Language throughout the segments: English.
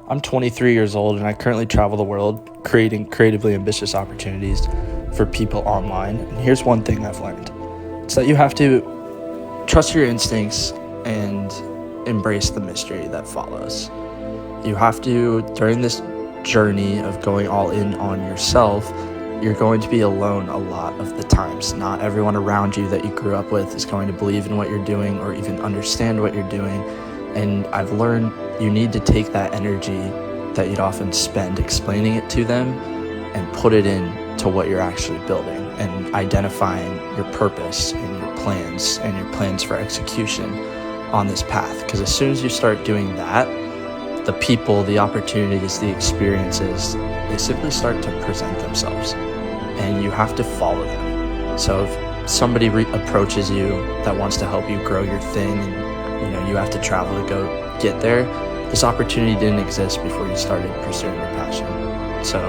I'm 23 years old and I currently travel the world creating creatively ambitious opportunities for people online. And here's one thing I've learned. It's that you have to trust your instincts and embrace the mystery that follows. You have to, during this journey of going all in on yourself, you're going to be alone a lot of the times. Not everyone around you that you grew up with is going to believe in what you're doing or even understand what you're doing. And I've learned you need to take that energy that you'd often spend explaining it to them and put it into what you're actually building and identifying your purpose and your plans for execution on this path. Because as soon as you start doing that, the people, the opportunities, the experiences, they simply start to present themselves and you have to follow them. So if somebody approaches you that wants to help you grow your thing and you have to travel to go get there, this opportunity didn't exist before you started pursuing your passion. So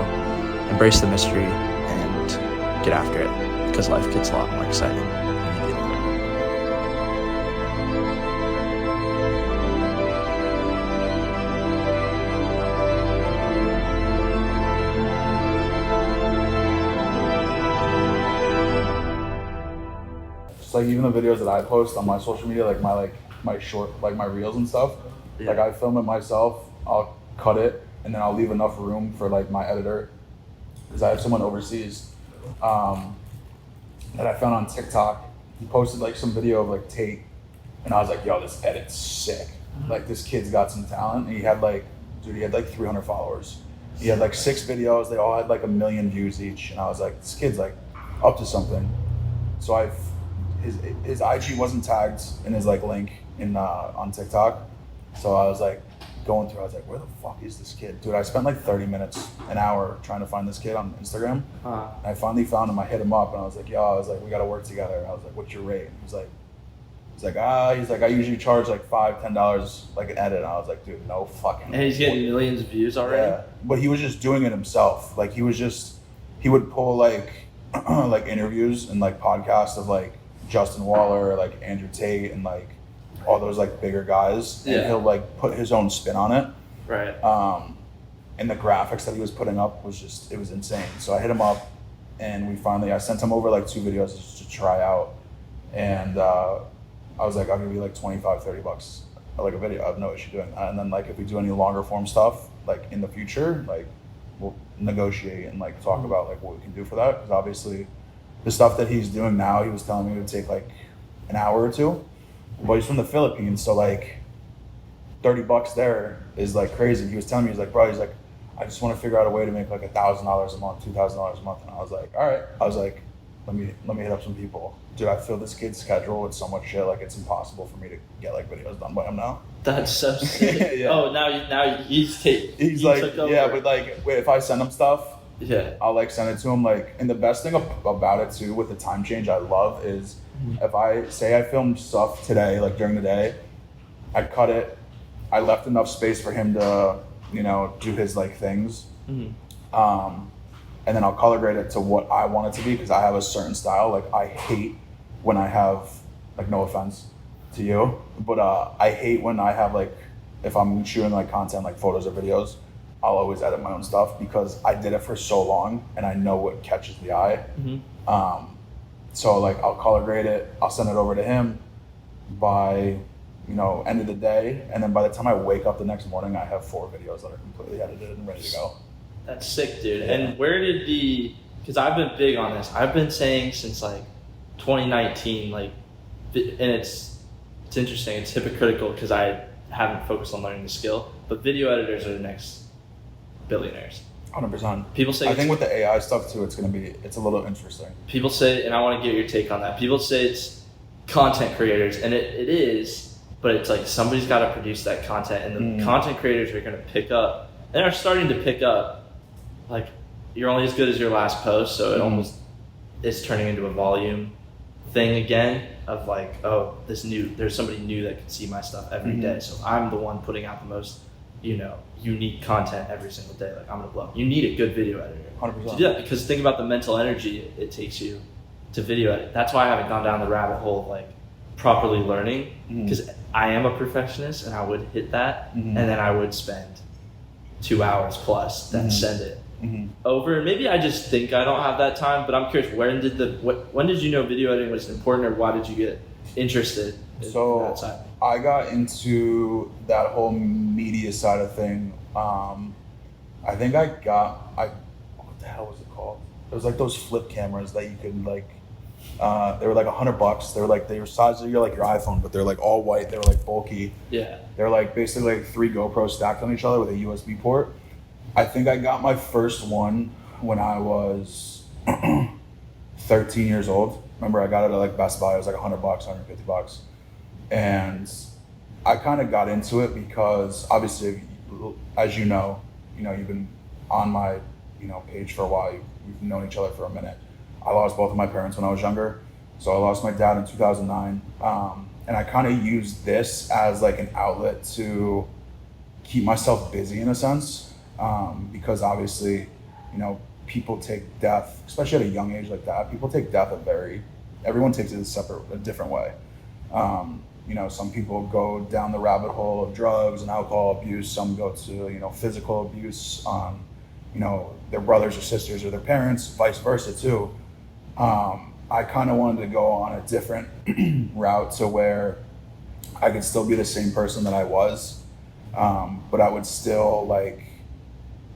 embrace the mystery and get after it, because life gets a lot more exciting when you do that. Just like even the videos that I post on my social media, like my short, like my reels and stuff, like I film it myself, I'll cut it, and then I'll leave enough room for like my editor, because I have someone overseas that I found on TikTok. He posted like some video of like Tate, and I was like, yo, this edit's sick. Like this kid's got some talent. And he had like 300 followers. He had like 6 videos, they all had like 1 million views each, and I was like, this kid's like up to something. So his IG wasn't tagged in his like link on TikTok. So I was like going through, I was like, where the fuck is this kid? Dude, I spent like 30 minutes, an hour trying to find this kid on Instagram. And I finally found him, I hit him up and I was like, we gotta work together. I was like, what's your rate? He's like, I usually charge like $5-10 like an edit. And I was like, dude, no fucking. And he's getting millions of views already? Yeah, but he was just doing it himself. Like he would pull like, like interviews and like podcasts of like Justin Waller or like Andrew Tate and like all those like bigger guys, and he'll like put his own spin on it. Right. And the graphics that he was putting up was it was insane. So I hit him up and I sent him over like 2 videos just to try out. And I was like, I'll give you like $25-30 like a video. I have no issue doing that. And then like if we do any longer form stuff like in the future, like we'll negotiate and like talk about like what we can do for that. Because obviously the stuff that he's doing now, he was telling me it would take like an hour or 2. But he's from the Philippines, so like $30 there is like crazy. He was telling me, he's like, I just want to figure out a way to make like $1,000 a month, $2,000 a month. And I was like, all right. I was like, let me hit up some people. Dude, I fill this kid's schedule with so much shit, like it's impossible for me to get like videos done by him now. That's so sick. Yeah. Oh, now he's like, yeah, but like, if I send him stuff, I'll like send it to him. Like, and the best thing about it too, with the time change I love is, if I say I filmed stuff today, like during the day, I cut it, I left enough space for him to, do his like things. And then I'll color grade it to what I want it to be, because I have a certain style. Like I hate when I have, like no offense to you, but I hate when I have like, if I'm shooting like content, like photos or videos, I'll always edit my own stuff because I did it for so long and I know what catches the eye. So like I'll color grade it, I'll send it over to him by, end of the day. And then by the time I wake up the next morning, I have 4 videos that are completely edited and ready to go. That's sick, dude. Yeah. And where did because I've been big on this. I've been saying since like 2019, like, and it's interesting. It's hypocritical because I haven't focused on learning the skill, but video editors are the next billionaires. 100%. People say, I think with the AI stuff too, it's a little interesting. People say, and I want to get your take on that. People say it's content creators, and it is, but it's like somebody's got to produce that content, and the content creators are going to pick up, and are starting to pick up, like, you're only as good as your last post, so it almost is turning into a volume thing again of like, oh, there's somebody new that can see my stuff every day, so I'm the one putting out the most unique content every single day. Like I'm gonna blow. You need a good video editor 100%. to do that, because think about the mental energy it takes you to video edit. That's why I haven't gone down the rabbit hole of like properly learning, because I am a perfectionist and I would hit that and then I would spend 2 hours plus, then send it over. And maybe I just think I don't have that time, but I'm curious, when did you know video editing was important, or why did you get interested in that side? I got into that whole media side of thing. I think what the hell was it called? It was like those flip cameras that you could like, they were like $100. They were like, they were size of your iPhone, but they're like all white. They were like bulky. Yeah. They're like basically like 3 GoPros stacked on each other with a USB port. I think I got my first one when I was 13 years old. Remember, I got it at like Best Buy. It was like $100, $150. And I kind of got into it because obviously, as you know, you've been on my, page for a while. We've known each other for a minute. I lost both of my parents when I was younger. So I lost my dad in 2009. And I kind of used this as like an outlet to keep myself busy in a sense. Because obviously, people take death, especially at a young age like that, people take death everyone takes it a different way. Some people go down the rabbit hole of drugs and alcohol abuse. Some go to, physical abuse on, their brothers or sisters or their parents, vice versa too. I kind of wanted to go on a different route to where I could still be the same person that I was, but I would still like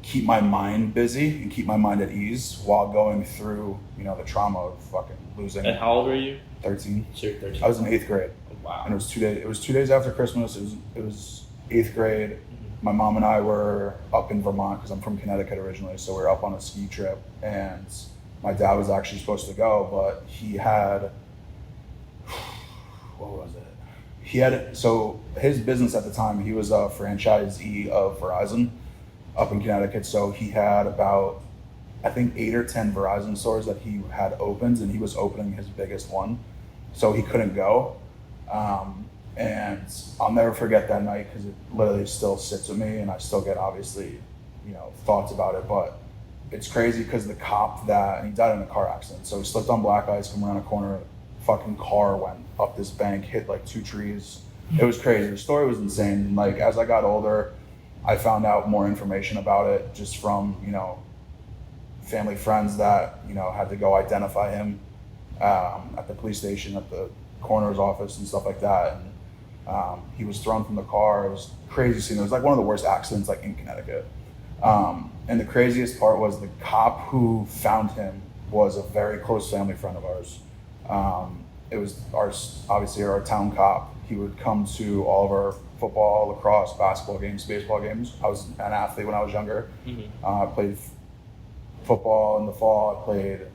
keep my mind busy and keep my mind at ease while going through, the trauma of fucking losing. And how old were you? 13. So you're 13. I was in 8th grade. Oh, wow. And it was 2 days after Christmas. It was 8th grade. My mom and I were up in Vermont because I'm from Connecticut originally. So we were up on a ski trip, and my dad was actually supposed to go, but he had, what was it? So his business at the time, he was a franchisee of Verizon up in Connecticut. So he had about, I think 8 or 10 Verizon stores that he had opened, and he was opening his biggest one. So he couldn't go. And I'll never forget that night because it literally still sits with me, and I still get obviously, thoughts about it. But it's crazy because the cop and he died in a car accident. So he slipped on black ice, come around a corner, fucking car went up this bank, hit like 2 trees. It was crazy. The story was insane. Like as I got older, I found out more information about it just from, family friends that, had to go identify him at the police station, at the coroner's office and stuff like that. And he was thrown from the car. It was a crazy scene. It was like one of the worst accidents like in Connecticut. And the craziest part was the cop who found him was a very close family friend of ours. It was obviously our town cop. He would come to all of our football, lacrosse, basketball games, baseball games. I was an athlete when I was younger. I played football in the fall. I played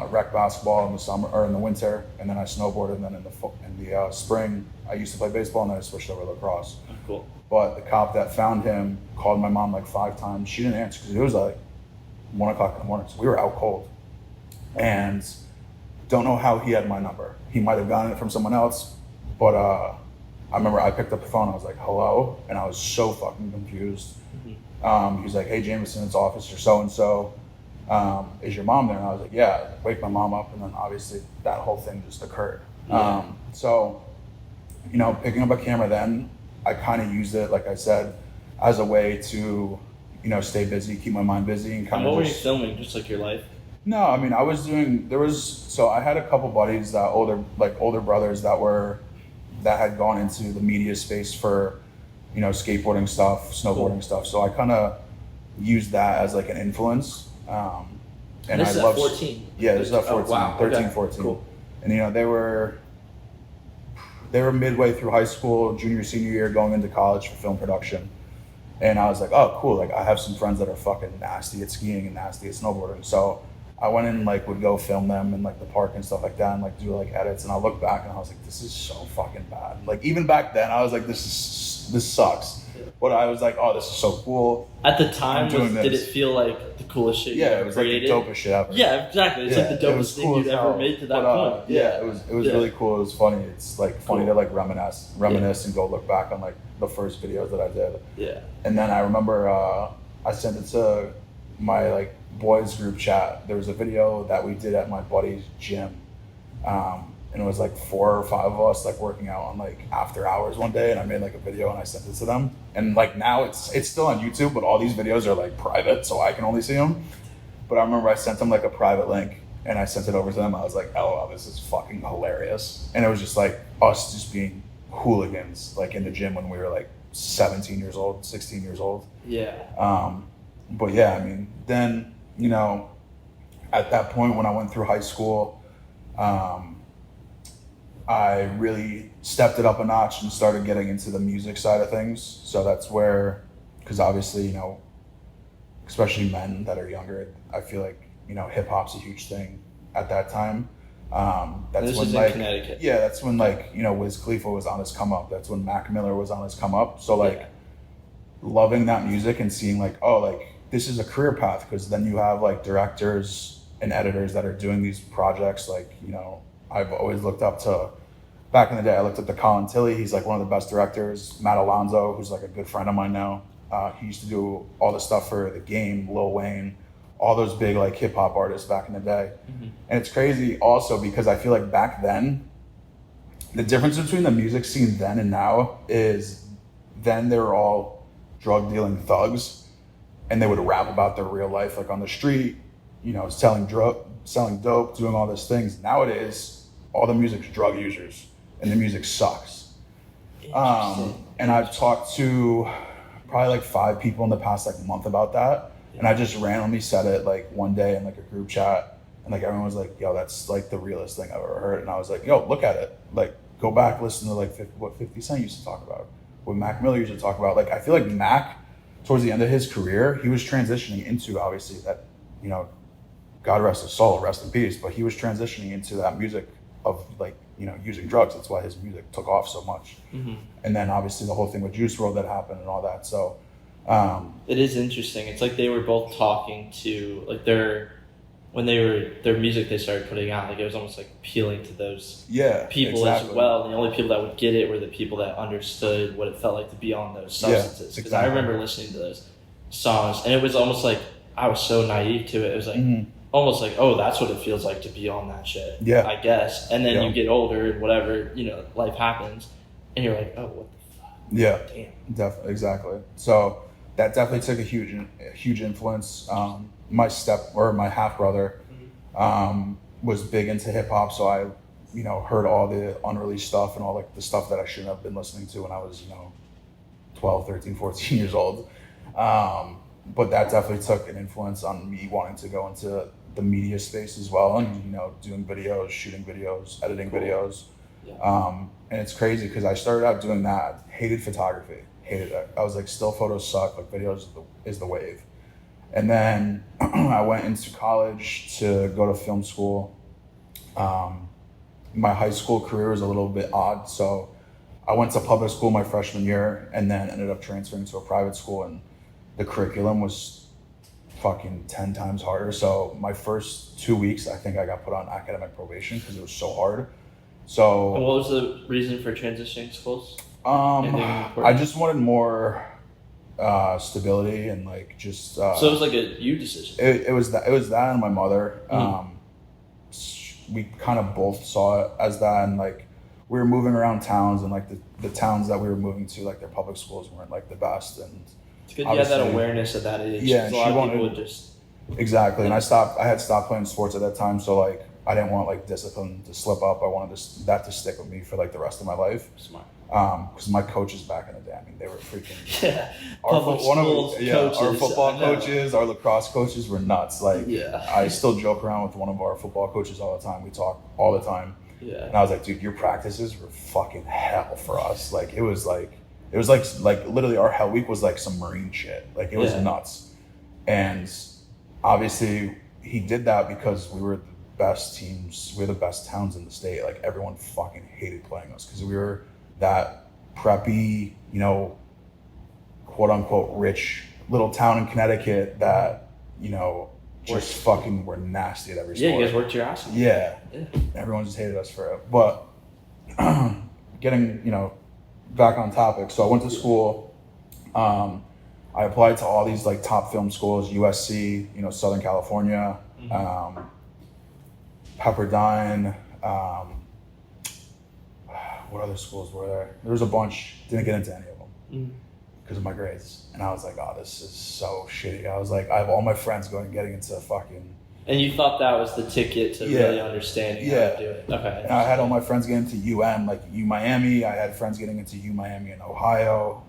rec basketball in the summer or in the winter, and then I snowboarded. And then in the spring, I used to play baseball, and then I switched over to lacrosse. Oh, cool. But the cop that found him called my mom like 5 times. She didn't answer because it was like 1 o'clock in the morning. So we were out cold, and don't know how he had my number. He might have gotten it from someone else, but I remember I picked up the phone. I was like, "Hello," and I was so fucking confused. He was like, "Hey, Jamieson, it's Officer so-and-so. Is your mom there?" And I was like, "Yeah." Wake my mom up, and then obviously that whole thing just occurred. Yeah. So, picking up a camera then, I kind of used it, like I said, as a way to, stay busy, keep my mind busy, and kind of. What were you filming? Just like your life? No, I mean, I had a couple buddies that older brothers that had gone into the media space for, skateboarding stuff, snowboarding stuff. So I kind of used that as like an influence. And this is at 14? Yeah, this is at 14, wow. 13, Okay. 14. Cool. And they were midway through high school, junior, senior year, going into college for film production. And I was like, oh, cool. Like I have some friends that are fucking nasty at skiing and nasty at snowboarding. So I went in and would go film them in the park and stuff like that and do edits. And I look back and I was like, this is so fucking bad. Even back then I was like, this sucks. But I was like, oh, this is so cool. At the time, did it feel like the coolest shit you it ever was created? Like the dopest shit ever. Yeah, exactly. It's like the dopest thing you'd ever made to that point. Yeah, it was really cool. It was funny. It's funny to reminisce and go look back on the first videos that I did. Yeah. And then I remember I sent it to my boys group chat. There was a video that we did at my buddy's gym. And it was 4 or 5 of us working out on after hours one day, and I made a video and I sent it to them. And like now it's still on YouTube, but all these videos are like private, so I can only see them. But I remember I sent them like a private link, and I sent it over to them. I was like, "LOL, this is fucking hilarious." And it was just like us just being hooligans, like in the gym when we were like 17 years old, 16 years old. Yeah. But yeah, I mean, then, you know, at that point when I went through high school, I really stepped it up a notch and started getting into the music side of things. So that's where, because obviously, you know, especially men that are younger, I feel like, you know, hip hop's a huge thing at that time. That's this when is like, in Connecticut. Yeah, that's when like, you know, Wiz Khalifa was on his come up. That's when Mac Miller was on his come up. So like loving that music and seeing like, oh, like this is a career path, because then you have like directors and editors that are doing these projects. Like, you know, I've always looked up to, back in the day, I looked up to Colin Tilley. He's like one of the best directors. Matt Alonzo, who's like a good friend of mine now. He used to do all the stuff for The Game, Lil Wayne, all those big like hip hop artists back in the day. Mm-hmm. And it's crazy also because I feel like back then, the difference between the music scene then and now is then they were all drug dealing thugs, and they would rap about their real life, like on the street, you know, selling dope, doing all these things. Nowadays, all the music's drug users, and the music sucks. And I've talked to probably like 5 people in the past like month about that. And I just randomly said it like one day in like a group chat, and like everyone was like, yo, that's like the realest thing I've ever heard. And I was like, yo, look at it. Like, go back, listen to like what 50 Cent used to talk about, what Mac Miller used to talk about. Like, I feel like Mac, towards the end of his career, he was transitioning into, obviously, that, you know, God rest his soul, rest in peace, but he was transitioning into that music of like, you know, using drugs. That's why his music took off so much. Mm-hmm. And then obviously the whole thing with Juice WRLD that happened and all that. So it is interesting. It's like they were both talking to like their music they started putting out, like it was almost like appealing to those people as well. And the only people that would get it were the people that understood what it felt like to be on those substances. Because I remember listening to those songs, and it was almost like I was so naive to it. It was like almost like, oh, that's what it feels like to be on that shit. Yeah, I guess. And then you get older and whatever, you know, life happens, and you're like, oh, what the fuck? Yeah, damn, exactly. So that definitely took a huge influence. My half brother was big into hip hop, so I, you know, heard all the unreleased stuff and all like the stuff that I shouldn't have been listening to when I was, you know, 12, 13, 14 years old. But that definitely took an influence on me wanting to go into the media space as well, and, you know, doing videos, shooting videos, editing videos. And it's crazy because I started out doing that, hated photography, hated it. I was like, still photos suck, like videos is the wave. And then I went into college to go to film school. My high school career was a little bit odd, so I went to public school my freshman year and then ended up transferring to a private school, and the curriculum was fucking 10 times harder. So my first 2 weeks, I think I got put on academic probation because it was so hard. So. And what was the reason for transitioning schools? I just wanted more stability and like just. So it was like a you decision. It was that and my mother. We kind of both saw it as that, and like we were moving around towns, and like the towns that we were moving to, like their public schools weren't like the best, and. It's good you had that awareness at that age. Yeah, a lot of people would just. Exactly, and I had stopped playing sports at that time, so like I didn't want like discipline to slip up. I wanted that to stick with me for like the rest of my life. Smart. Because my coaches back in the day, I mean, they were freaking. Our football coaches, our lacrosse coaches were nuts. Like, I still joke around with one of our football coaches all the time. We talk all the time. Yeah. And I was like, dude, your practices were fucking hell for us. Like, it was like literally our hell week was like some Marine shit. Like, it was nuts. And obviously, he did that because we were the best teams. We were the best towns in the state. Like, everyone fucking hated playing us because we were that preppy, you know, quote unquote rich little town in Connecticut that, you know, just fucking were nasty at every sport. Yeah, you guys worked your ass off. Yeah. Everyone just hated us for it. But getting, you know, back on topic. So I went to school. I applied to all these like top film schools, USC, you know, Southern California, Pepperdine, what other schools were there? There was a bunch. Didn't get into any of them because of my grades. And I was like, oh, this is so shitty. I was like, I have all my friends getting into fucking... And you thought that was the ticket to really understanding how to do it. Okay. And I had all my friends getting into UM, like U Miami. I had friends getting into U Miami in Ohio,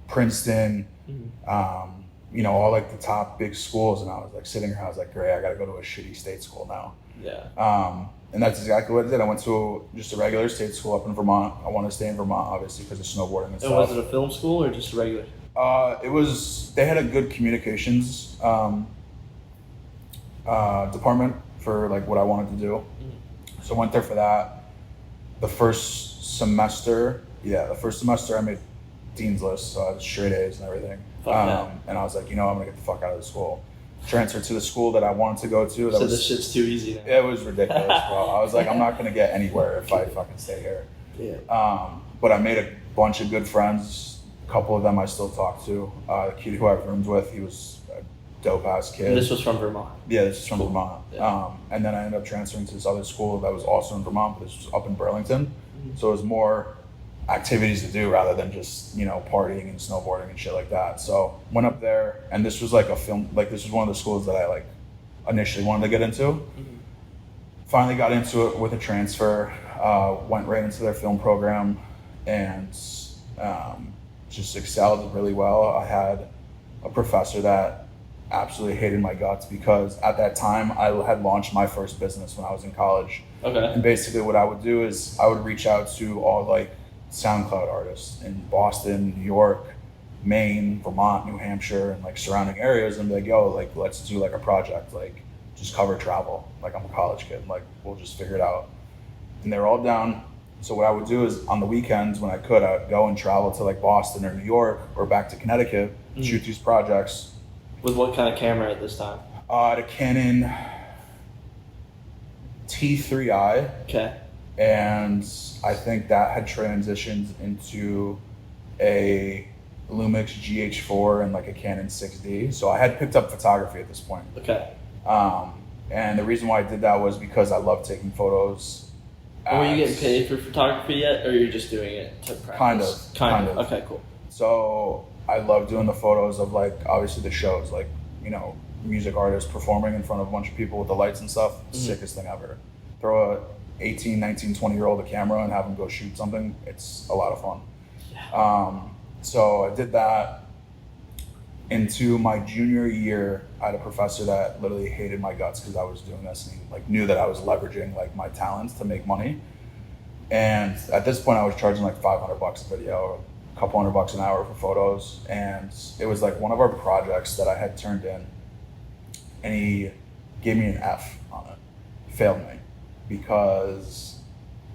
Princeton, you know, all like the top big schools. And I was like sitting here, I was like, great, I got to go to a shitty state school now. Yeah. And that's exactly what I did. I went to just a regular state school up in Vermont. I want to stay in Vermont, obviously, because of snowboarding and stuff. And was it a film school or just a regular? They had a good communications department for like what I wanted to do. So I went there for that. The first semester I made dean's list, so I had straight A's and everything. And I was like, you know, I'm gonna get the fuck out of the school. Transferred to the school that I wanted to go to. This shit's too easy now. It was ridiculous, bro. I was like, I'm not gonna get anywhere if I fucking stay here. Yeah. But I made a bunch of good friends. A couple of them I still talk to. The kid who I roomed with, he was a dope ass kid. And this was from Vermont? Yeah, this is from Vermont. Yeah. And then I ended up transferring to this other school that was also in Vermont, but this was up in Burlington. So it was more activities to do rather than just, you know, partying and snowboarding and shit like that. So went up there, and this was like this was one of the schools that I like initially wanted to get into. Finally got into it with a transfer, went right into their film program, and just excelled really well. I had a professor that absolutely hated my guts because at that time I had launched my first business when I was in college. Okay. And basically what I would do is I would reach out to all like SoundCloud artists in Boston, New York, Maine, Vermont, New Hampshire, and like surrounding areas, and be like, yo, like let's do like a project, like just cover travel. Like I'm a college kid, like we'll just figure it out. And they were all down. So what I would do is on the weekends when I could, I'd go and travel to like Boston or New York or back to Connecticut, shoot these projects. With what kind of camera at this time? The Canon T3i. Okay. And I think that had transitioned into a Lumix GH4 and like a Canon 6D. So I had picked up photography at this point. Okay. And the reason why I did that was because I love taking photos. Were you getting paid for photography yet, or you're just doing it to practice? Kind of. Okay, cool. So I love doing the photos of like obviously the shows, like, you know, music artists performing in front of a bunch of people with the lights and stuff. Sickest thing ever. Throw a 18, 19, 20-year-old a camera and have them go shoot something. It's a lot of fun. Yeah. So I did that. Into my junior year, I had a professor that literally hated my guts because I was doing this, and he like knew that I was leveraging like my talents to make money. And at this point I was charging like $500 a video, a couple $100 an hour for photos. And it was like one of our projects that I had turned in, and he gave me an F on it, failed me, because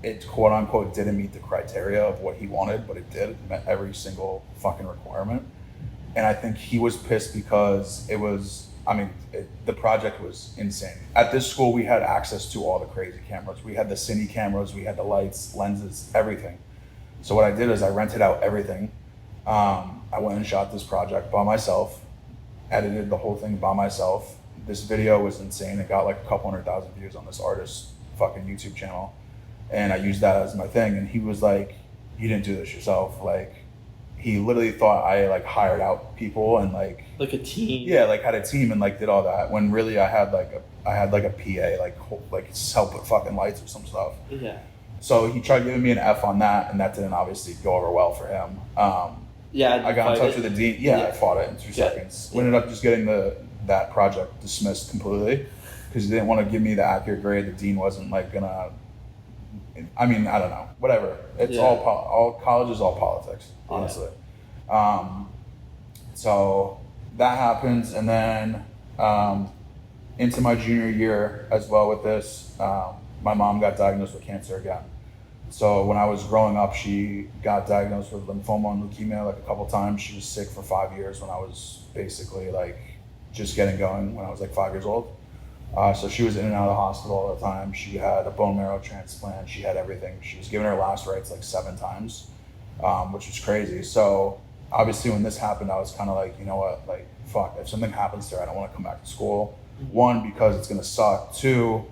it quote unquote didn't meet the criteria of what he wanted, but it did. It met every single fucking requirement. And I think he was pissed because it was, the project was insane. At this school, we had access to all the crazy cameras. We had the cine cameras, we had the lights, lenses, everything. So what I did is I rented out everything. I went and shot this project by myself, edited the whole thing by myself. This video was insane. It got like a couple 100,000 views on this artist's fucking YouTube channel. And I used that as my thing. And he was like, you didn't do this yourself. Like, he literally thought I like hired out people and like a team. Yeah, like had a team and like did all that, when really I had like a PA like help with fucking lights or some stuff. Yeah. So he tried giving me an F on that, and that didn't obviously go over well for him. Yeah. I got in touch with the dean. Yeah, I fought it in 2 seconds. We ended up just getting that project dismissed completely because he didn't want to give me the accurate grade. The dean wasn't like gonna. I don't know. Whatever. It's all college is all politics, honestly. Yeah. So that happens, and then into my junior year as well with this, my mom got diagnosed with cancer again. So when I was growing up, she got diagnosed with lymphoma and leukemia like a couple times. She was sick for 5 years when I was basically like just getting going when I was like 5 years old. So she was in and out of the hospital all the time. She had a bone marrow transplant. She had everything. She was given her last rites like 7 times, which was crazy. So obviously when this happened, I was kind of like, you know what, like, fuck, if something happens to her, I don't want to come back to school. 1, because it's going to suck. 2,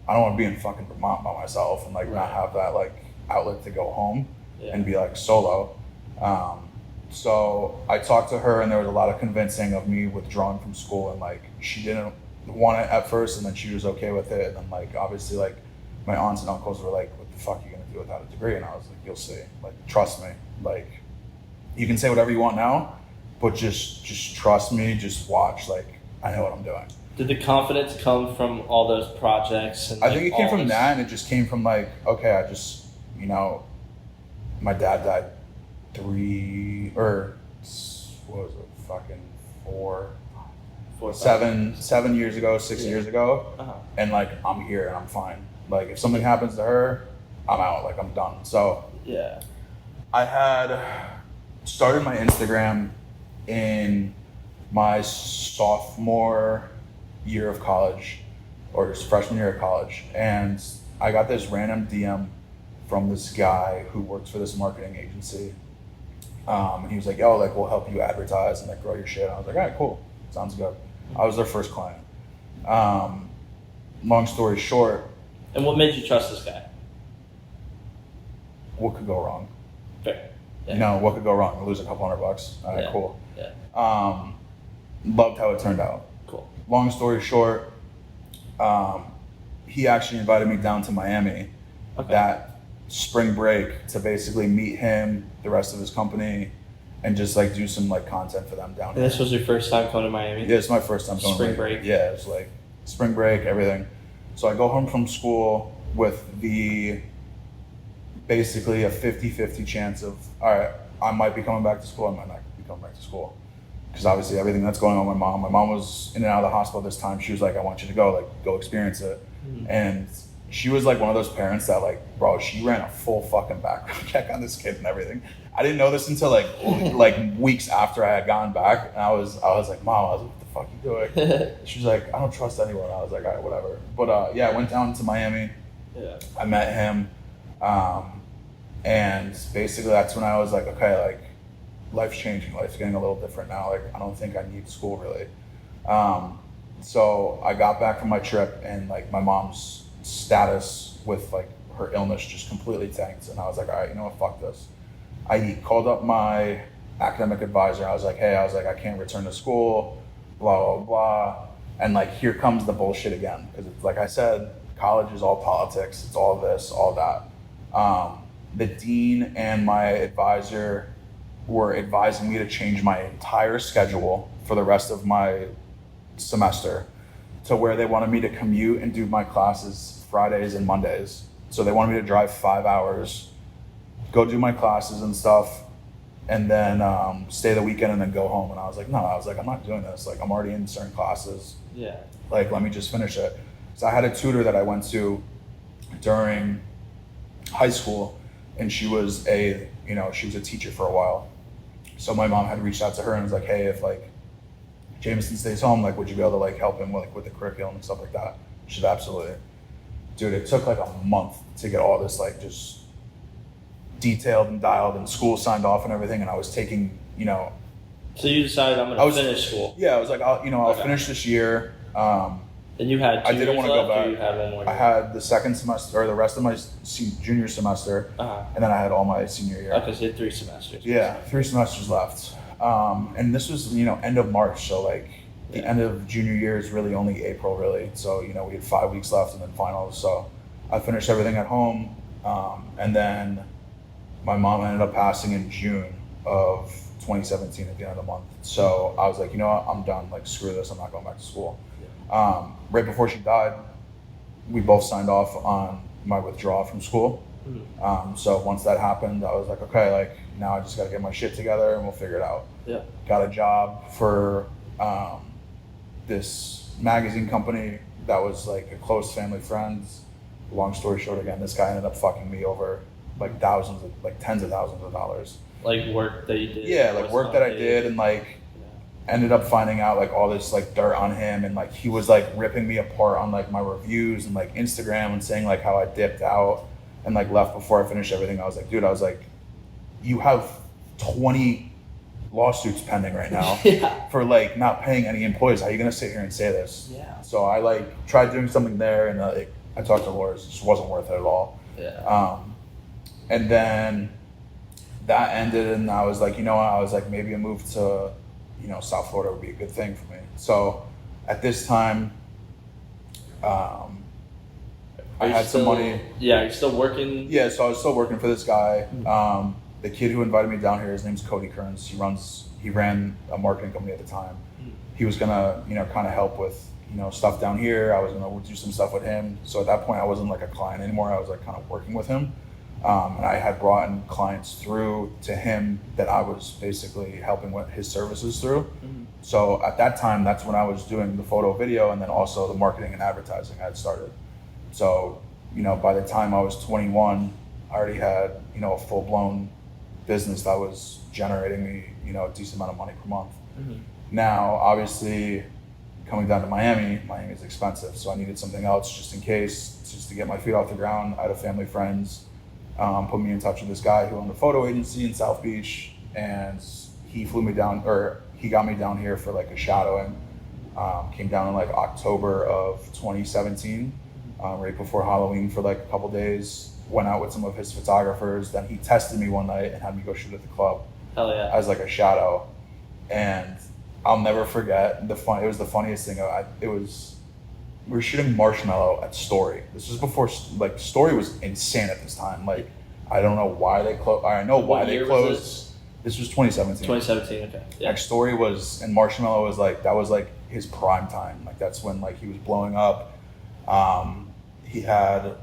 I don't want to be in fucking Vermont by myself and like not have that like outlet to go home and be like solo. So I talked to her, and there was a lot of convincing of me withdrawing from school, and like she didn't want it at first, and then she was okay with it, and then like obviously like my aunts and uncles were like, "What the fuck are you gonna do without a degree?" And I was like, "You'll see. Like, trust me. Like, you can say whatever you want now, but just trust me. Just watch. Like, I know what I'm doing." Did the confidence come from all those projects? And I think it came from that, and it just came from like, okay, I just, my dad died 7 years ago, 6 years ago, and like I'm here and I'm fine. Like if something happens to her, I'm out. Like I'm done. So yeah, I had started my Instagram in my sophomore year of college, or just freshman year of college, and I got this random DM from this guy who works for this marketing agency. And he was like, "Yo, like we'll help you advertise and like grow your shit." And I was like, "All right, cool, sounds good." I was their first client. Long story short. And what made you trust this guy? What could go wrong? Fair. Yeah. What could go wrong? I lose a couple $100. All right, cool. Yeah. Loved how it turned out. Cool. Long story short, he actually invited me down to Miami that spring break to basically meet him, the rest of his company, and just like do some like content for them down here. This was your first time coming to Miami? Yeah, it's my first time going. Spring break? Yeah, it's like spring break, everything. So I go home from school with basically a 50-50 chance of, all right, I might be coming back to school, I might not be coming back to school. Because obviously everything that's going on with my mom was in and out of the hospital this time. She was like, "I want you to go, like go experience it." And she was like one of those parents that like, bro, she ran a full fucking background check on this kid and everything. I didn't know this until like weeks after I had gone back, and I was like, "Mom," I was like, "What the fuck are you doing?" She was like, "I don't trust anyone." I was like, "All right, whatever." But yeah, I went down to Miami. Yeah. I met him, and basically that's when I was like, okay, like life's changing, life's getting a little different now. Like I don't think I need school really. So I got back from my trip, and like my mom's status with like her illness just completely tanked, and I was like, all right, you know what, fuck this. I called up my academic advisor. I was like, hey, I can't return to school, blah, blah, blah. And like, here comes the bullshit again. Because it's like I said, college is all politics. It's all this, all that. The dean and my advisor were advising me to change my entire schedule for the rest of my semester to where they wanted me to commute and do my classes Fridays and Mondays. So they wanted me to drive 5 hours, go do my classes and stuff, and then stay the weekend and then go home. And I was like, no, I'm not doing this. Like, I'm already in certain classes. Yeah. Like, let me just finish it. So I had a tutor that I went to during high school, and she was a teacher for a while. So my mom had reached out to her and was like, hey, if like Jamieson stays home, like, would you be able to like help him with the curriculum and stuff like that? She said, absolutely. Dude, it took like a month to get all this like just detailed and dialed, and school signed off and everything, and I was taking, So you decided I'm going to finish school. Yeah, I was like, I'll finish this year. And you had 2 I didn't years want to left, go back. or you had 1 more year? I had the second semester, or the rest of my junior semester, and then I had all my senior year. Okay, so you had 3 semesters. Yeah, 3 semesters left. And this was, end of March, so like the end of junior year is really only April, really. So, we had 5 weeks left and then finals. So I finished everything at home, and then my mom ended up passing in June of 2017 at the end of the month. So I was like, you know what, I'm done. Like, screw this. I'm not going back to school. Right before she died, we both signed off on my withdrawal from school. So once that happened, I was like, okay, like now I just got to get my shit together and we'll figure it out. Yeah. Got a job for this magazine company that was like a close family friend. Long story short, again, this guy ended up fucking me over like tens of thousands of dollars. Like work that you did? Yeah, like work that I did, and like ended up finding out like all this like dirt on him, and like he was like ripping me apart on like my reviews and like Instagram and saying like how I dipped out and like left before I finished everything. I was like, dude, you have 20 lawsuits pending right now for like not paying any employees. How are you gonna sit here and say this? Yeah. So I like tried doing something there, and I talked to lawyers. It just wasn't worth it at all. Yeah. And then that ended, and I was like, I was like, maybe a move to, South Florida would be a good thing for me. So at this time, I had some money. Yeah, you're still working? Yeah, so I was still working for this guy. The kid who invited me down here, his name's Cody Kearns. He ran a marketing company at the time. He was gonna, kind of help with, stuff down here. I was gonna do some stuff with him. So at that point, I wasn't like a client anymore. I was like kind of working with him. And I had brought in clients through to him that I was basically helping with his services through. So at that time, that's when I was doing the photo, video, and then also the marketing and advertising I had started. So, by the time I was 21, I already had, a full-blown business that was generating me, a decent amount of money per month. Now, obviously, coming down to Miami is expensive. So I needed something else just in case, just to get my feet off the ground. I had a family, friends, put me in touch with this guy who owned a photo agency in South Beach, and he got me down here for like a shadowing. Came down in like October of 2017, right before Halloween for like a couple days. Went out with some of his photographers. Then he tested me one night and had me go shoot at the club. Hell yeah! As like a shadow, and I'll never forget it was the funniest thing. We were shooting Marshmallow at Story. This was before, like, Story was insane at this time. Like, I don't know why they closed. I know why they closed. This was 2017. 2017, okay. Yeah. Like, Story was, and Marshmallow was like, that was like his prime time. Like, that's when like he was blowing up. He had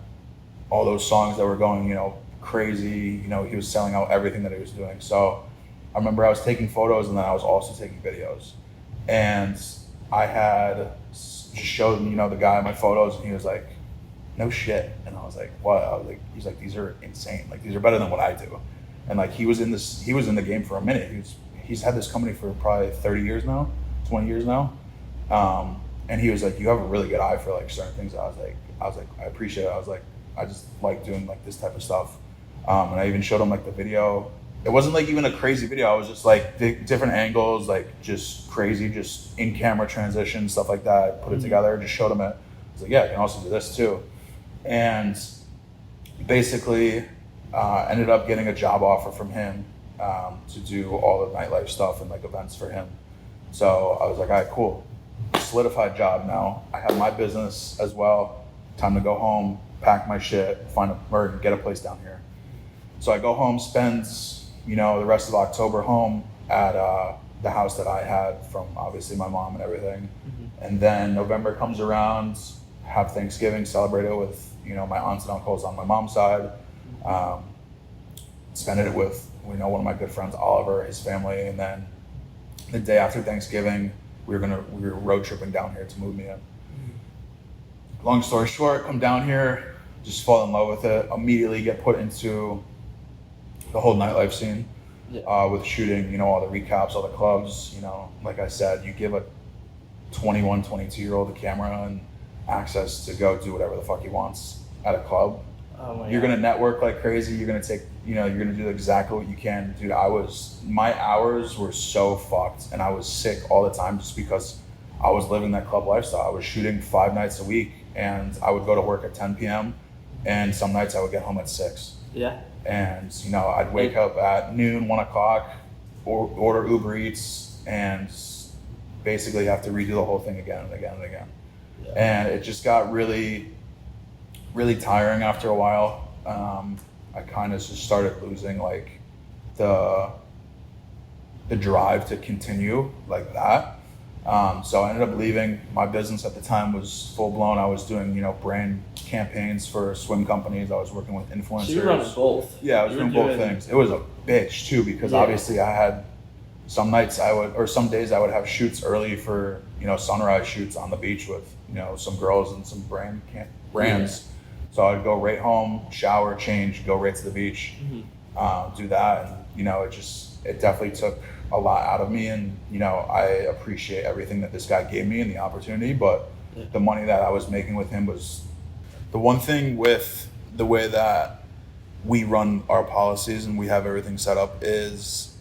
all those songs that were going, crazy. He was selling out everything that he was doing. So I remember I was taking photos, and then I was also taking videos. And I had just showed the guy my photos, and he was like, no shit. And I was like, what? I was like, he's like, these are insane. Like, these are better than what I do. And like, he was in the game for a minute. He's had this company for probably 30 years now, 20 years now. And he was like, you have a really good eye for like certain things. I was like, I appreciate it. I was like, I just like doing like this type of stuff. And I even showed him like the video. It wasn't like even a crazy video. I was just like different angles, like just crazy, just in camera transitions, stuff like that. Put it together, just showed him it. I was like, yeah, I can also do this too. And basically ended up getting a job offer from him to do all the nightlife stuff and like events for him. So I was like, all right, cool. Solidified job now. I have my business as well. Time to go home, pack my shit, get a place down here. So I go home, spend the rest of October home at the house that I had from obviously my mom and everything. And then November comes around, have Thanksgiving, celebrate it with my aunts and uncles on my mom's side. Spend it with one of my good friends, Oliver, his family, and then the day after Thanksgiving, we were road tripping down here to move me in. Long story short, come down here, just fall in love with it, immediately get put into the whole nightlife scene, with shooting, all the recaps, all the clubs. Like I said, you give a 21, 22-year-old a camera and access to go do whatever the fuck he wants at a club. You're gonna network like crazy. You're gonna take, you're gonna do exactly what you can. Dude, my hours were so fucked, and I was sick all the time just because I was living that club lifestyle. I was shooting 5 nights a week, and I would go to work at 10 p.m. and some nights I would get home at 6. Yeah. And I'd wake up at noon, 1 o'clock, order Uber Eats, and basically have to redo the whole thing again and again and again. Yeah. And it just got really, really tiring after a while. I kind of just started losing like the drive to continue like that. So I ended up leaving. My business at the time was full blown. I was doing, brand campaigns for swim companies. I was working with influencers. So you were running both. Yeah, I was doing both things. It was a bitch too, because obviously I had some days I would have shoots early for, sunrise shoots on the beach with, some girls and some brands. Yeah. So I'd go right home, shower, change, go right to the beach, do that. And, it definitely took a lot out of me, and I appreciate everything that this guy gave me and the opportunity, but the money that I was making with him was the one thing. With the way that we run our policies and we have everything set up, is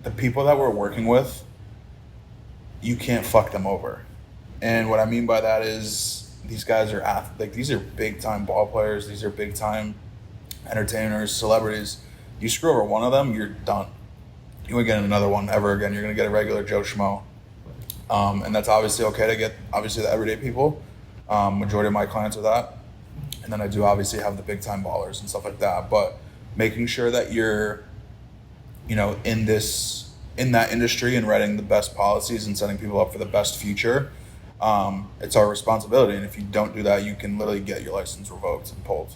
the people that we're working with, you can't fuck them over. And what I mean by that is these guys are these are big time ball players, these are big time entertainers, celebrities. You screw over one of them, you're done. You won't get another one ever again. You're going to get a regular Joe Schmo. And that's obviously okay to get, obviously, the everyday people. Majority of my clients are that. And then I do obviously have the big time ballers and stuff like that. But making sure that you're, you know, in that industry and writing the best policies and setting people up for the best future, it's our responsibility. And if you don't do that, you can literally get your license revoked and pulled.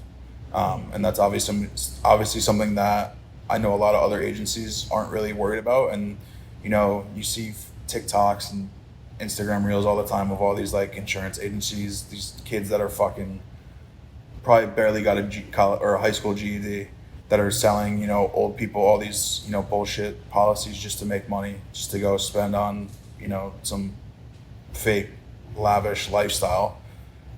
And that's obviously something that I know a lot of other agencies aren't really worried about. And, you know, you see TikToks and Instagram reels all the time of all these like insurance agencies, these kids that are fucking probably barely got a high school GED that are selling, you know, old people all these, you know, bullshit policies just to make money, just to go spend on, you know, some fake lavish lifestyle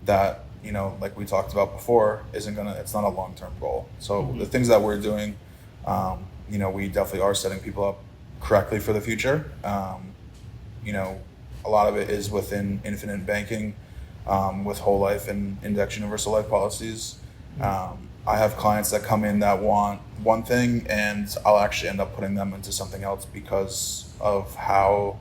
that, you know, like we talked about before, it's not a long-term goal. So the things that we're doing, you know, we definitely are setting people up correctly for the future. You know, a lot of it is within infinite banking, with whole life and index universal life policies. I have clients that come in that want one thing, and I'll actually end up putting them into something else because of how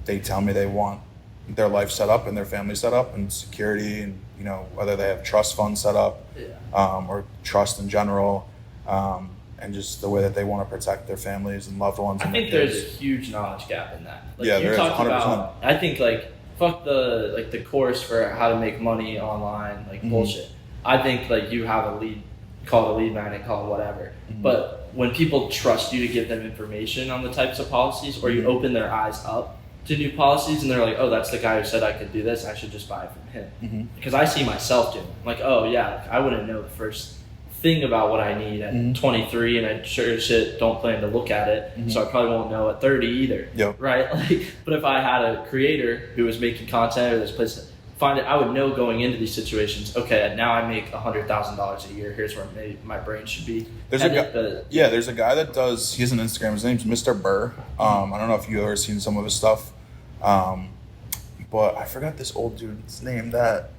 they tell me they want their life set up and their family set up and security, and, you know, whether they have trust funds set up, or trust in general, and just the way that they want to protect their families and loved ones. I think there's a huge knowledge gap in that. Like, yeah, you there is, talked 100%. about, I think, like, fuck the course for how to make money online, like, bullshit. I think, like, you have a lead, call it a lead magnet, call it whatever. But when people trust you to give them information on the types of policies, or you open their eyes up to new policies, and they're like, oh, that's the guy who said I could do this, I should just buy it from him. Because I see myself doing it. Like, oh, yeah, I wouldn't know the first thing about what I need at 23, and I sure as shit don't plan to look at it, so I probably won't know at 30 either. Yep. Right? Like, but if I had a creator who was making content, or this place, find it, I would know going into these situations, okay, now I make $100,000 a year, here's where my brain should be. There's a guy that does, he has an Instagram, his name's Mr. Burr. I don't know if you've ever seen some of his stuff, but I forgot this old dude's name that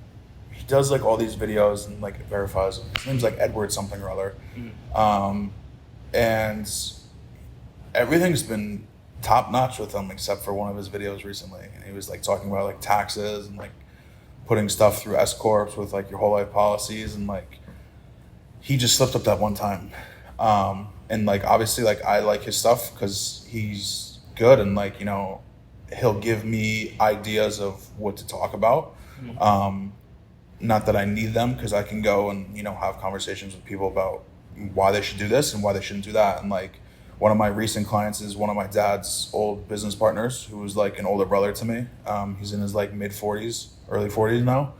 he does like all these videos and like verifies them. His name's like Edward something or other. And everything's been top notch with him except for one of his videos recently. And he was like talking about like taxes and like putting stuff through S corps with like your whole life policies, and like he just slipped up that one time. And like obviously like I like his stuff because he's good, and like, you know, he'll give me ideas of what to talk about. Not that I need them, because I can go and, you know, have conversations with people about why they should do this and why they shouldn't do that. And like one of my recent clients is one of my dad's old business partners, who was like an older brother to me. He's in his like mid 40s, early 40s now.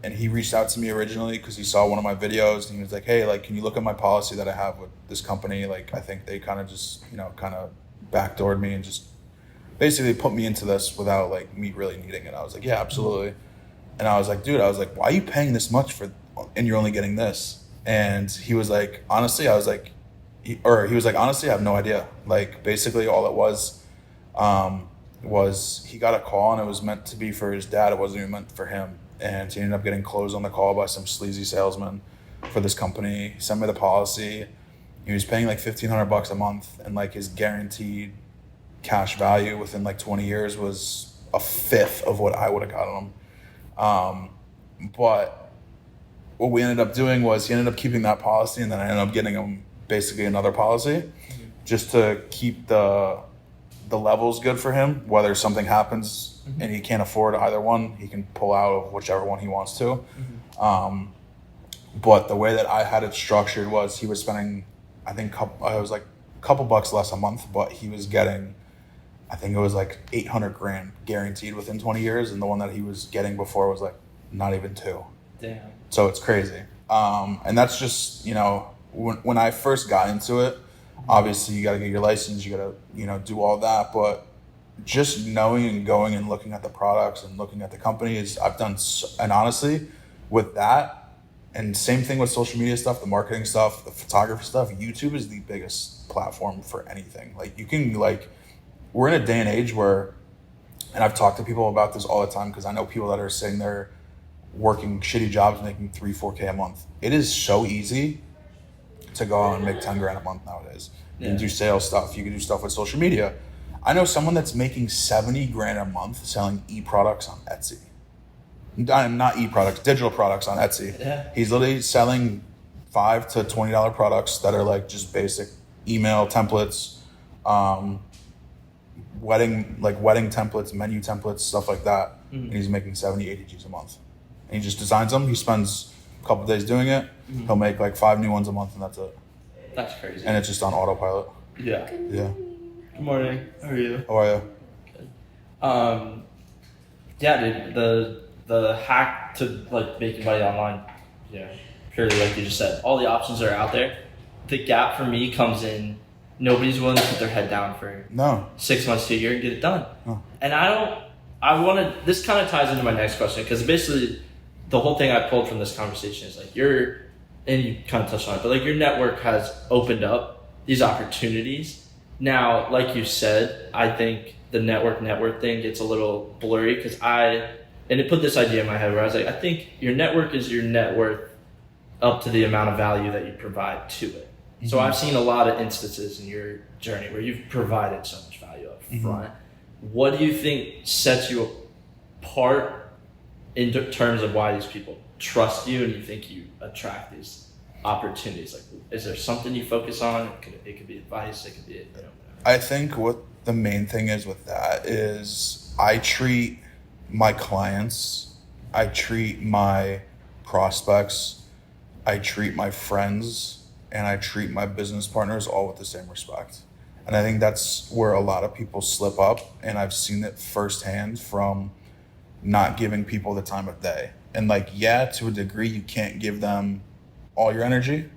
And he reached out to me originally because he saw one of my videos, and he was like, hey, like, can you look at my policy that I have with this company? Like, I think they kind of just, you know, kind of backdoored me and just basically put me into this without like me really needing it. I was like, yeah, absolutely. And I was like, dude, I was like, why are you paying this much for, and you're only getting this? And he was like, honestly, I was like, he was like, honestly, I have no idea. Like, basically all it was he got a call, and it was meant to be for his dad. It wasn't even meant for him. And he ended up getting closed on the call by some sleazy salesman for this company. He sent me the policy. He was paying like $1,500 a month, and like his guaranteed cash value within like 20 years was a fifth of what I would have gotten him. But what we ended up doing was he ended up keeping that policy, and then I ended up getting him basically another policy just to keep the levels good for him. Whether something happens and he can't afford either one, he can pull out of whichever one he wants to. But the way that I had it structured was he was spending, I think it was like a couple bucks less a month, but he was getting, I think it was like $800,000 guaranteed within 20 years. And the one that he was getting before was like not even $2. Damn. So it's crazy. And that's just, you know, when I first got into it, obviously you got to get your license, you got to, you know, do all that. But just knowing and going and looking at the products and looking at the companies, I've done, and honestly, with that, and same thing with social media stuff, the marketing stuff, the photography stuff, YouTube is the biggest platform for anything. Like, you can, like, we're in a day and age where, and I've talked to people about this all the time, because I know people that are sitting there working shitty jobs making $3-4K a month. It is so easy to go out and make 10 grand a month nowadays. You can do sales stuff. You can do stuff with social media. I know someone that's making 70 grand a month selling e-products on Etsy. Not e-products, digital products on Etsy. Yeah. He's literally selling $5 to $20 products that are like just basic email templates, wedding templates, menu templates, stuff like that. And he's making 70, 80 G's a month. And he just designs them. He spends a couple days doing it. He'll make like 5 new ones a month, and that's it. That's crazy. And it's just on autopilot. Yeah. Yeah. Good morning. How are you? How are you? Good. Yeah, dude. The hack to like making money online, purely like you just said, all the options are out there. The gap for me comes in nobody's willing to put their head down for 6 months to a year and get it done. And this kind of ties into my next question, because basically the whole thing I pulled from this conversation is like and you kind of touched on it, but like your network has opened up these opportunities. Now, like you said, I think the network thing gets a little blurry, because and it put this idea in my head where I was like, I think your network is your net worth up to the amount of value that you provide to it. So I've seen a lot of instances in your journey where you've provided so much value up front. What do you think sets you apart in terms of why these people trust you and you think you attract these opportunities? Like, is there something you focus on? It could be advice. It could be, whatever. I think what the main thing is with that is I treat my clients, I treat my prospects, I treat my friends, and I treat my business partners all with the same respect. And I think that's where a lot of people slip up, and I've seen it firsthand from not giving people the time of day. And like, to a degree, you can't give them all your energy.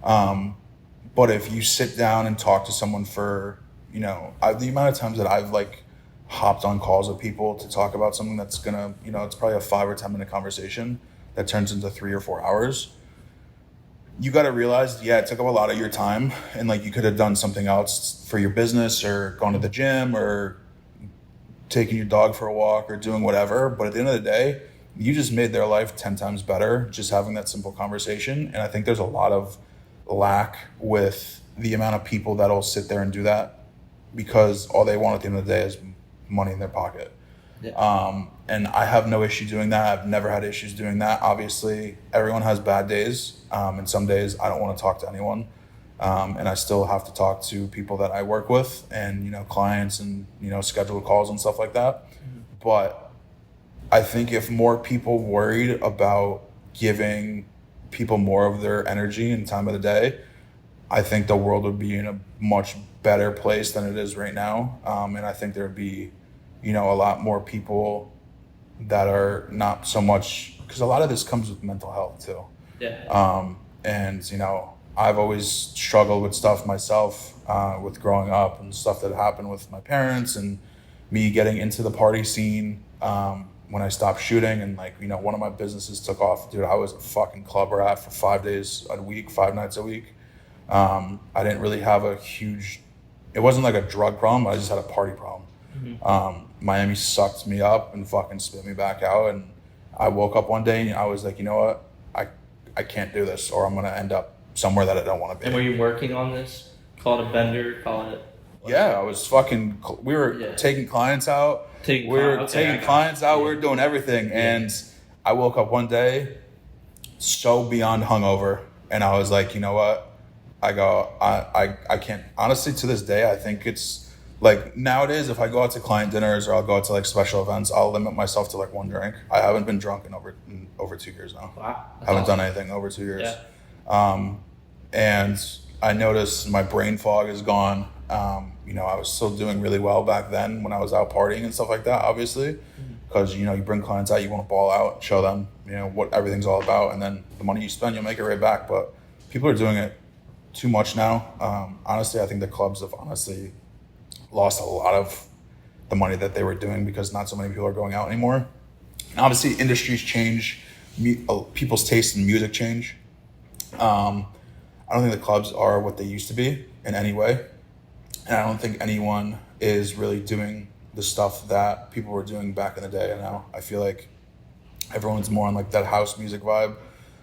But if you sit down and talk to someone for, the amount of times that I've like hopped on calls with people to talk about something that's gonna, it's probably a 5 or 10 minute conversation that turns into 3 or 4 hours. You got to realize, it took up a lot of your time, and like you could have done something else for your business, or gone to the gym, or taking your dog for a walk, or doing whatever. But at the end of the day, you just made their life 10 times better just having that simple conversation. And I think there's a lot of lack with the amount of people that'll sit there and do that, because all they want at the end of the day is money in their pocket. And I have no issue doing that. I've never had issues doing that. Obviously, everyone has bad days. And some days I don't want to talk to anyone. And I still have to talk to people that I work with, and, clients, and, scheduled calls and stuff like that. But I think if more people worried about giving people more of their energy and time of the day, I think the world would be in a much better place than it is right now. And I think there'd be, a lot more people that are not so much, because a lot of this comes with mental health too. And, I've always struggled with stuff myself, with growing up, and stuff that happened with my parents, and me getting into the party scene, when I stopped shooting, and like, one of my businesses took off. Dude, I was a fucking club rat for 5 days a week, 5 nights a week. I didn't really have it wasn't like a drug problem, I just had a party problem. Miami sucked me up and fucking spit me back out. And I woke up one day and I was like, you know what? I can't do this, or I'm going to end up somewhere that I don't want to be. And were you working on this? Call it a bender, call it... I was we were taking clients out. We were doing everything. Yeah. And I woke up one day so beyond hungover, and I was like, you know what? I can't, honestly, to this day, I think it's like, nowadays, if I go out to client dinners or I'll go out to like special events, I'll limit myself to like 1 drink. I haven't been drunk in over 2 years now. Wow. I haven't done anything over 2 years. And I noticed my brain fog is gone. I was still doing really well back then when I was out partying and stuff like that, obviously, because, you bring clients out, you want to ball out, show them, what everything's all about. And then the money you spend, you'll make it right back. But people are doing it too much now. Honestly, I think the clubs have lost a lot of the money that they were doing, because not so many people are going out anymore. And obviously, industries change, people's taste in music change. I don't think the clubs are what they used to be in any way. And I don't think anyone is really doing the stuff that people were doing back in the day. And now I feel like everyone's more on like that house music vibe,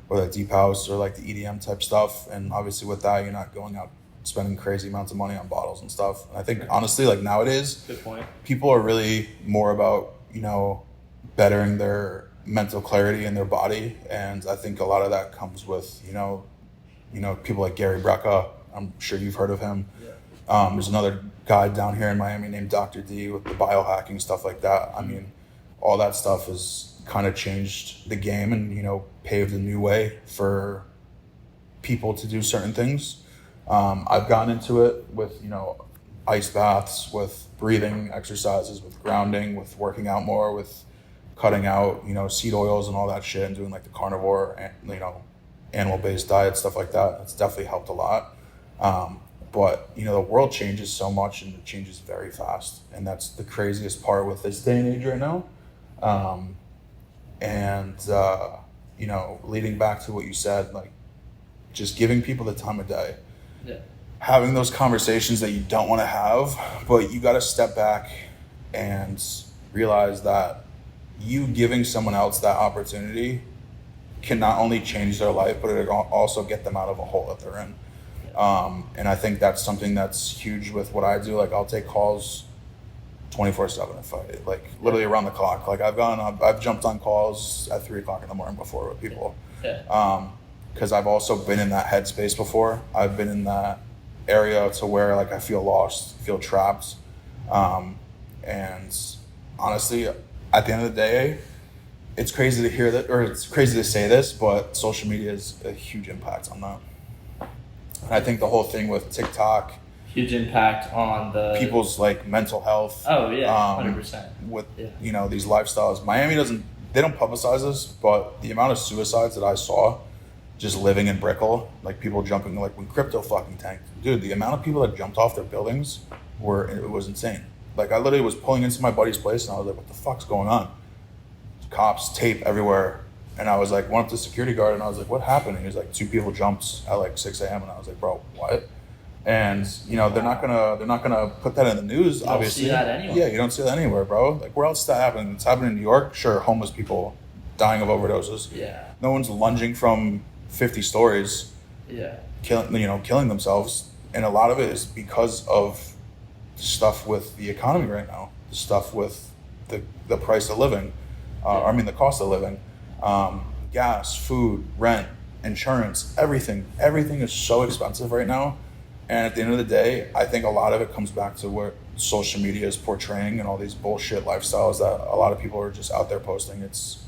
or that deep house or like the EDM type stuff. And obviously with that, you're not going out spending crazy amounts of money on bottles and stuff. And I think honestly, like nowadays, good point. People are really more about, bettering their mental clarity in their body. And I think a lot of that comes with, people like Gary Brecka. I'm sure you've heard of him. Yeah. There's another guy down here in Miami named Dr. D with the biohacking, stuff like that. I mean, all that stuff has kind of changed the game and, paved a new way for people to do certain things. I've gotten into it with, ice baths, with breathing exercises, with grounding, with working out more, with cutting out, seed oils and all that shit and doing like the carnivore, animal-based diet, stuff like that. It's definitely helped a lot. But, the world changes so much and it changes very fast. And that's the craziest part with this day and age right now. Leading back to what you said, like just giving people the time of day. Yeah. Having those conversations that you don't want to have, but you got to step back and realize that you giving someone else that opportunity can not only change their life, but it also get them out of a hole that they're in. And I think that's something that's huge with what I do. Like I'll take calls 24/7 if I like literally around the clock. Like I've jumped on calls at 3:00 in the morning before with people. Yeah. Because I've also been in that headspace before. I've been in that area to where like I feel lost, feel trapped. And honestly, at the end of the day, it's crazy to hear that, or it's crazy to say this, but social media is a huge impact on that. And I think the whole thing with TikTok, huge impact on the people's like mental health. Oh yeah, 100%. With these lifestyles, Miami they don't publicize this, but the amount of suicides that I saw just living in Brickell, like people jumping, like when crypto fucking tanked, dude, the amount of people that jumped off their buildings it was insane. Like I literally was pulling into my buddy's place and I was like, what the fuck's going on? Cops, tape everywhere. And I was like, went up to the security guard and I was like, what happened? And he was like, 2 people jumped at like 6 a.m. And I was like, bro, what? And they're not gonna put that in the news. Obviously, you don't see that anywhere. Yeah, you don't see that anywhere, bro. Like where else is that happening? It's happening in New York. Sure, homeless people dying of overdoses. Yeah. No one's lunging from 50 stories. Yeah. Killing themselves, and a lot of it is because of stuff with the economy right now. Stuff with the price of living. The cost of living. Gas, food, rent, insurance, everything is so expensive right now. And at the end of the day, I think a lot of it comes back to what social media is portraying and all these bullshit lifestyles that a lot of people are just out there posting. It's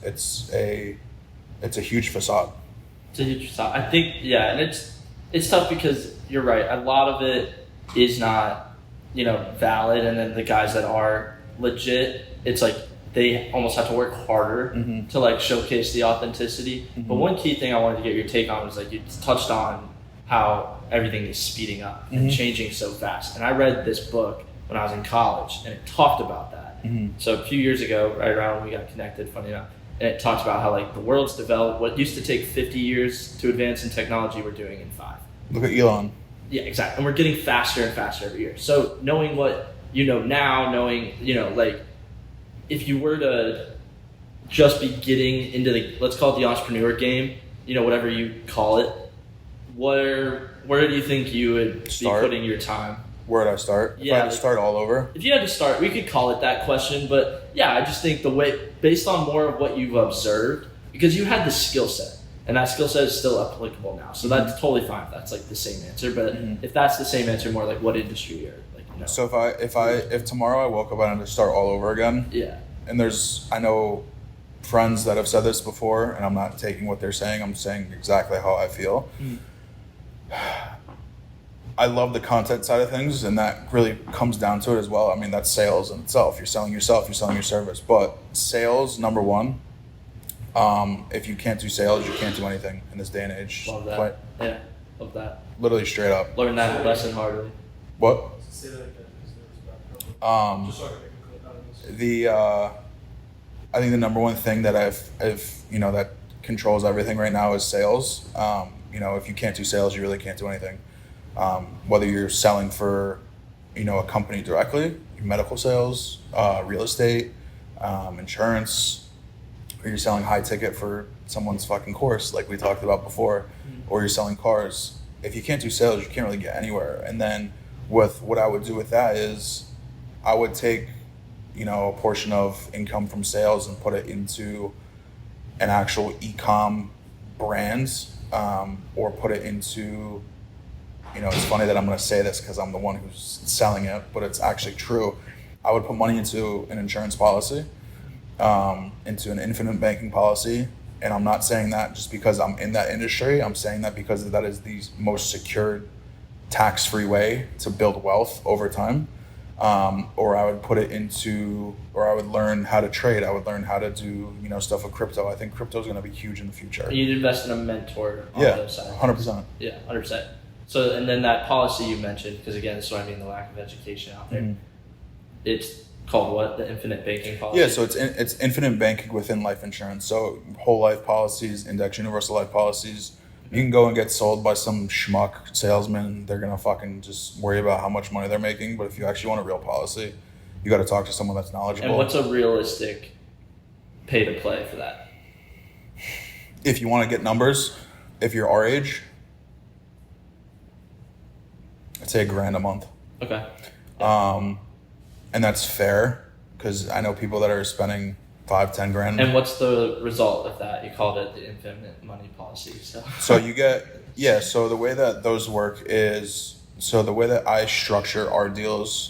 a huge facade. It's a huge facade. I think, yeah, and it's tough because you're right. A lot of it is not, valid, and then the guys that are legit, it's like they almost have to work harder to like showcase the authenticity. Mm-hmm. But one key thing I wanted to get your take on was like you touched on how everything is speeding up and changing so fast. And I read this book when I was in college and it talked about that. Mm-hmm. So a few years ago, right around when we got connected, funny enough, and it talks about how like the world's developed. What used to take 50 years to advance in technology, we're doing in 5. Look at Elon. Yeah, exactly. And we're getting faster and faster every year. So knowing what you know now, like if you were to just be getting into let's call it the entrepreneur game, whatever you call it, where do you think you would be putting your time? Where would I start? If I had to start all over? If you had to start, we could call it that question, but yeah, I just think based on more of what you've observed, because you had the skill set, and that skill set is still applicable now. So that's totally fine if that's like the same answer, but if that's the same answer, more like what industry or like, So if tomorrow I woke up and I had to start all over again, yeah. And I know friends that have said this before, and I'm not taking what they're saying, I'm saying exactly how I feel. I love the content side of things, and that really comes down to it as well. I mean, that's sales in itself. You're selling yourself, you're selling your service. But sales, number one, if you can't do sales, you can't do anything in this day and age. Love that. Yeah, love that. Literally straight up. Learn that lesson heartily. What? Say that again. I think the number one thing that I've that controls everything right now is sales. If you can't do sales, you really can't do anything. Whether you're selling for, a company directly, medical sales, real estate, insurance, or you're selling high ticket for someone's fucking course, like we talked about before, or you're selling cars. If you can't do sales, you can't really get anywhere. And then with what I would do with that is I would take, you know, a portion of income from sales and put it into an actual e-com brands, or put it into, you know, it's funny that I'm going to say this because I'm the one who's selling it, but it's actually true. I would put money into an insurance policy, into an infinite banking policy. And I'm not saying that just because I'm in that industry. I'm saying that because that is the most secured, tax-free way to build wealth over time. Or I would put it into, or I would learn how to trade. I would learn how to do, you know, stuff with crypto. I think crypto is going to be huge in the future. You'd invest in a mentor on those sides. 100%. Yeah, 100%. So, and then that policy you mentioned, because again, this is what I mean, the lack of education out there. It's called what? The infinite banking policy? Yeah, so it's infinite banking within life insurance. So whole life policies, index universal life policies, you can go and get sold by some schmuck salesman. They're going to fucking just worry about how much money they're making. But if you actually want a real policy, you got to talk to someone that's knowledgeable. And what's a realistic pay to play for that? If you want to get numbers, if you're our age, I'd say $1,000 a month. Okay. And that's fair because I know people that are spending $5-10 grand. And what's the result of that? You called it the infinite money policy. So you get, so the way that those work is, so the way that I structure our deals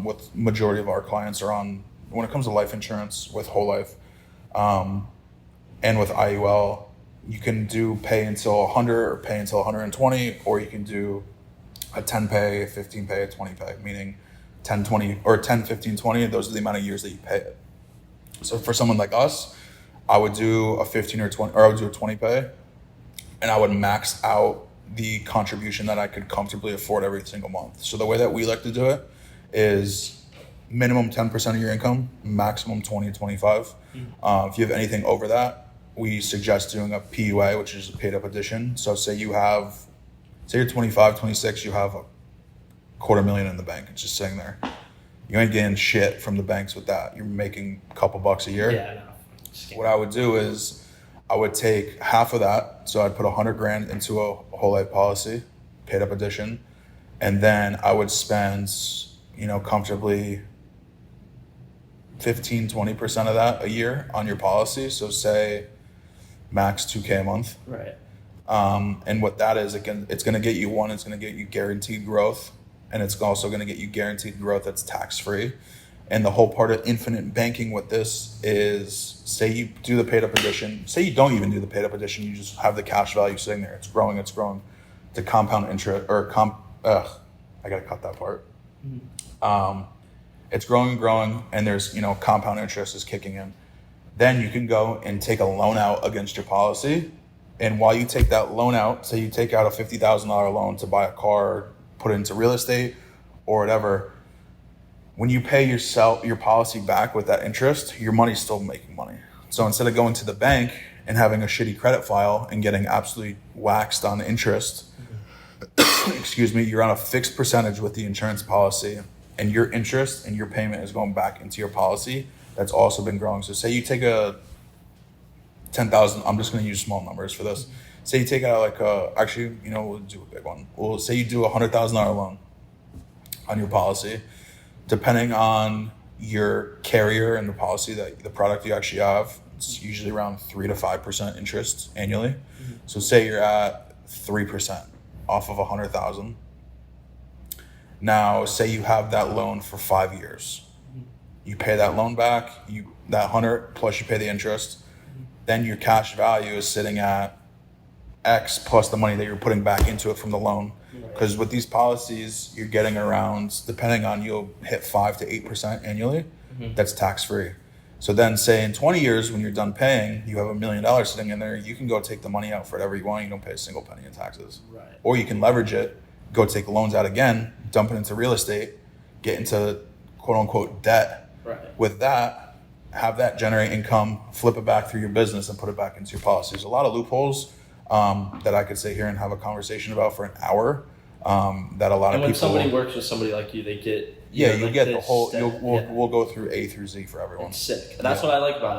with majority of our clients are on, when it comes to life insurance with whole life and with IUL, you can do pay until 100 or pay until 120, or you can do a 10 pay, a 15 pay, a 20 pay, meaning 10, 20, or 10, 15, 20, those are the amount of years that you pay it. So for someone like us, I would do a 15 or 20, or I would do a 20 pay, and I would max out the contribution that I could comfortably afford every single month. So the way that we like to do it is minimum 10% of your income, maximum 20, 25. If you have anything over that, we suggest doing a PUA, which is a paid up addition. So say you're 25, 26, you have $250,000 in the bank. It's just sitting there. You ain't getting shit from the banks with that. You're making a couple bucks a year. Yeah, no. What I would do is I would take half of that. So I'd put $100,000 into a whole life policy, paid up addition. And then I would spend, you know, comfortably 15, 20% of that a year on your policy. So say max $2,000 a month. Right. And what that is, it's going to get you it's going to get you guaranteed growth. And it's also going to get you guaranteed growth that's tax-free. And the whole part of infinite banking with this is, say you do the paid up addition, say you don't even do the paid up addition, you just have the cash value sitting there. It's growing. The compound interest, I got to cut that part. It's growing, and there's, you know, compound interest is kicking in. Then you can go and take a loan out against your policy. And while you take that loan out, say you take out a $50,000 loan to buy a car, put it into real estate or whatever, when you pay your policy back with that interest, your money's still making money. So instead of going to the bank and having a shitty credit file and getting absolutely waxed on interest, excuse me, you're on a fixed percentage with the insurance policy, and your interest and your payment is going back into your policy. That's also been growing. So say you take a 10,000, I'm just going to use small numbers for this. Say you take out actually, you know, we'll do a big one. Well, say you do a $100,000 loan on your policy, depending on your carrier and the policy that the product you actually have, it's usually around 3 to 5% interest annually. So say you're at 3% off of 100,000. Now, say you have that loan for 5 years. You pay that loan back, that 100 plus you pay the interest. Then your cash value is sitting at X plus the money that you're putting back into it from the loan. Because with these policies, you're getting around, depending on, you'll hit 5 to 8% annually. That's tax free. So then say in 20 years, when you're done paying, you have $1 million sitting in there, you can go take the money out for whatever you want. You don't pay a single penny in taxes. Right. Or you can leverage it, go take loans out again, dump it into real estate, get into quote unquote debt. Right. With that, have that generate income, flip it back through your business and put it back into your policies. A lot of loopholes that I could sit here and have a conversation about for an hour. That a lot of people. And when somebody works with somebody like you, they get you get the whole. We'll go through A through Z for everyone. It's sick. That's what I like about it.